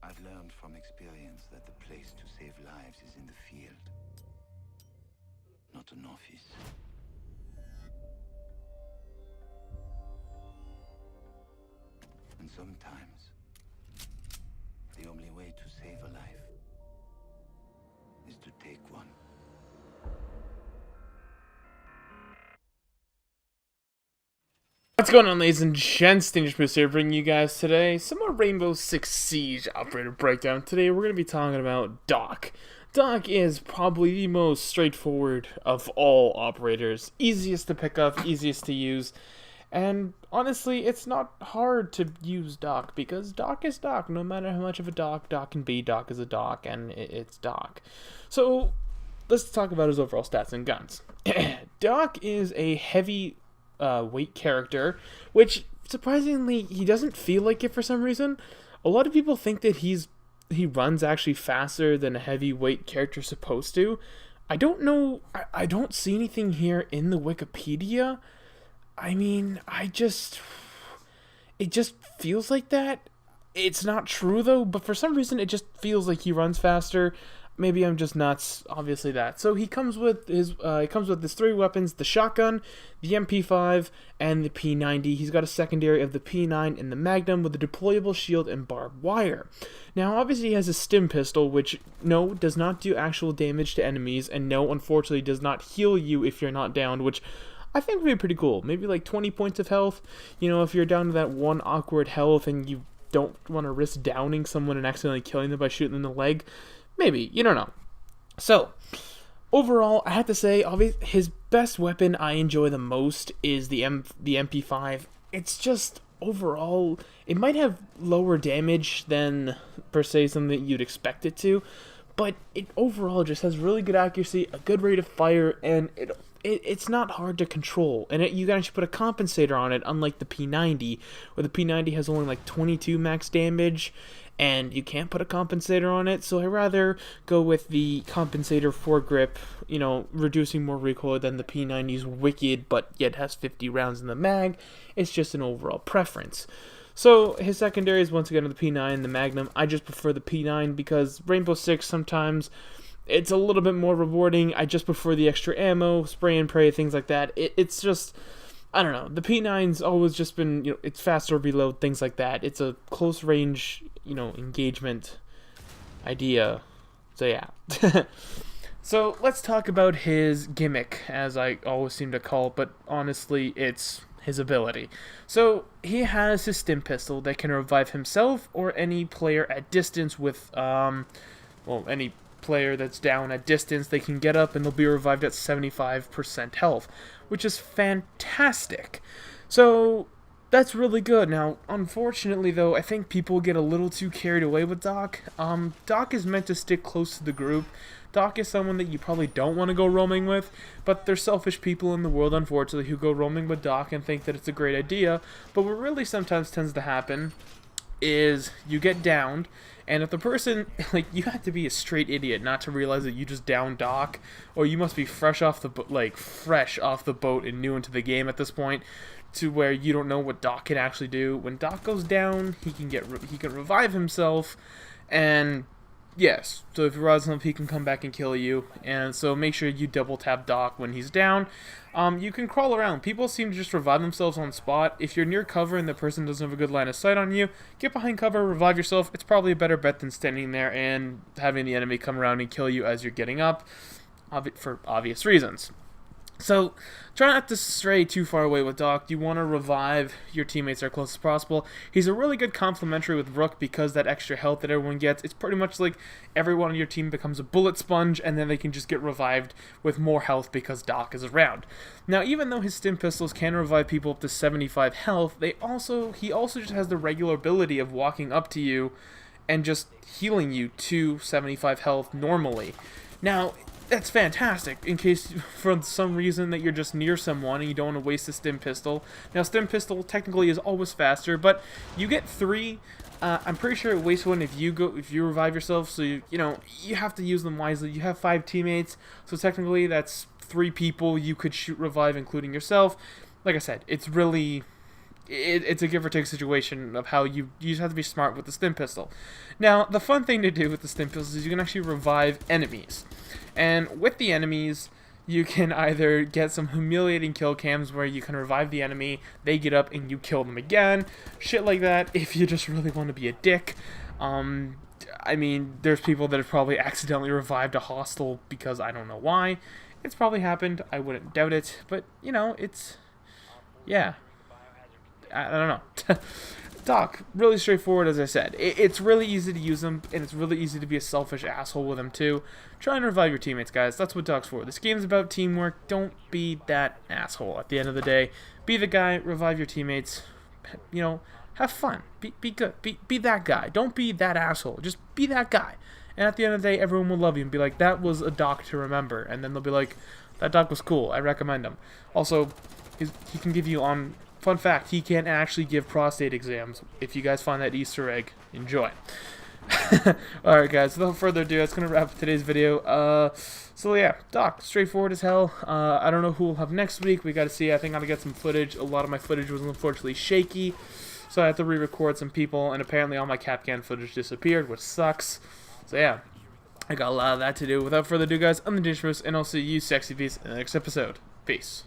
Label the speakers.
Speaker 1: I've learned from experience that the place to save lives is in the field, not an office. And sometimes, the only way to save a life is to take one.
Speaker 2: What's going on, ladies and gents? Dangerous Moose here, bringing you guys today some more Rainbow Six Siege operator breakdown. Today we're going to be talking about Doc. Doc is probably the most straightforward of all operators. Easiest to pick up, easiest to use. And honestly, it's not hard to use Doc, because Doc is Doc. No matter how much of a Doc can be, Doc is a Doc, and it's Doc. So, let's talk about his overall stats and guns. Doc is a heavy weight character, which surprisingly he doesn't feel like it for some reason. A lot of people think that he runs actually faster than a heavyweight character supposed to. I don't know. I don't see anything here in the Wikipedia. I mean, it just feels like that. It's not true though, but for some reason it just feels like he runs faster. Maybe I'm just nuts. Obviously that. So he comes with his three weapons: the shotgun, the MP5, and the P90. He's got a secondary of the P9 and the Magnum with a deployable shield and barbed wire. Now, obviously, he has a stim pistol, which no does not do actual damage to enemies, and no, unfortunately, does not heal you if you're not downed, which I think would be pretty cool. Maybe like 20 points of health. You know, if you're down to that one awkward health and you don't want to risk downing someone and accidentally killing them by shooting them in the leg. Maybe, you don't know. So, overall, I have to say, his best weapon I enjoy the most is the MP5. It's just, overall, it might have lower damage than, per se, something that you'd expect it to, but it overall just has really good accuracy, a good rate of fire, and it's not hard to control. And you can actually put a compensator on it, unlike the P90, where the P90 has only like 22 max damage, and you can't put a compensator on it, so I rather go with the compensator foregrip, you know, reducing more recoil than the P90's wicked, but yet has 50 rounds in the mag. It's just an overall preference. So his secondary is once again the P9, the Magnum. I just prefer the P9 because Rainbow Six sometimes it's a little bit more rewarding. I just prefer the extra ammo, spray and pray, things like that. It's just, I don't know. The P9's always just been, you know, it's faster reload, things like that. It's a close range, you know, engagement idea. So yeah. So let's talk about his gimmick, as I always seem to call it, but honestly, it's his ability. So he has his stim pistol that can revive himself or any player at distance with, any player that's down at distance, they can get up and they'll be revived at 75% health, which is fantastic. So that's really good. Now, unfortunately, though, I think people get a little too carried away with Doc. Doc is meant to stick close to the group. Doc is someone that you probably don't want to go roaming with, but there's selfish people in the world, unfortunately, who go roaming with Doc and think that it's a great idea. But what really sometimes tends to happen is you get downed, and if the person, like, you have to be a straight idiot not to realize that you just downed Doc, or you must be fresh off the boat and new into the game at this point, to where you don't know what Doc can actually do. When Doc goes down, he can revive himself, and yes, so if he revives himself, he can come back and kill you. And so make sure you double tap Doc when he's down. You can crawl around. People seem to just revive themselves on spot. If you're near cover and the person doesn't have a good line of sight on you, get behind cover, revive yourself. It's probably a better bet than standing there and having the enemy come around and kill you as you're getting up, for obvious reasons. So, try not to stray too far away with Doc. You want to revive your teammates as close as possible. He's a really good complementary with Rook because that extra health that everyone gets, it's pretty much like everyone on your team becomes a bullet sponge and then they can just get revived with more health because Doc is around. Now, even though his stim pistols can revive people up to 75 health, he also just has the regular ability of walking up to you and just healing you to 75 health normally. Now, that's fantastic in case for some reason that you're just near someone and you don't want to waste a stim pistol. Now, stim pistol technically is always faster, but you get 3. I'm pretty sure it wastes one if you revive yourself, so you have to use them wisely. You have 5 teammates, so technically that's 3 people you could shoot revive, including yourself. Like I said, it's really it's a give or take situation of how you just have to be smart with the stim pistol. Now, the fun thing to do with the stim pistol is you can actually revive enemies. And with the enemies, you can either get some humiliating kill cams where you can revive the enemy, they get up, and you kill them again. Shit like that, if you just really want to be a dick. I mean, there's people that have probably accidentally revived a hostile because I don't know why. It's probably happened, I wouldn't doubt it, but, you know, it's... yeah. I don't know. Doc, really straightforward, as I said. It's really easy to use them, and it's really easy to be a selfish asshole with them, too. Try and revive your teammates, guys. That's what Doc's for. This game's about teamwork. Don't be that asshole at the end of the day. Be the guy, revive your teammates. You know, have fun. Be good. Be that guy. Don't be that asshole. Just be that guy. And at the end of the day, everyone will love you and be like, that was a Doc to remember. And then they'll be like, that Doc was cool. I recommend him. Also, he can give you on... Fun fact, he can actually give prostate exams. If you guys find that Easter egg, enjoy. Alright guys, without further ado, that's going to wrap up today's video. So yeah, Doc, straightforward as hell. I don't know who we'll have next week. We got to see. I think I'm going to get some footage. A lot of my footage was unfortunately shaky, so I had to re-record some people, and apparently all my Capcan footage disappeared, which sucks. So yeah, I got a lot of that to do. Without further ado, guys, I'm the Dangerous, and I'll see you sexy beasts in the next episode. Peace.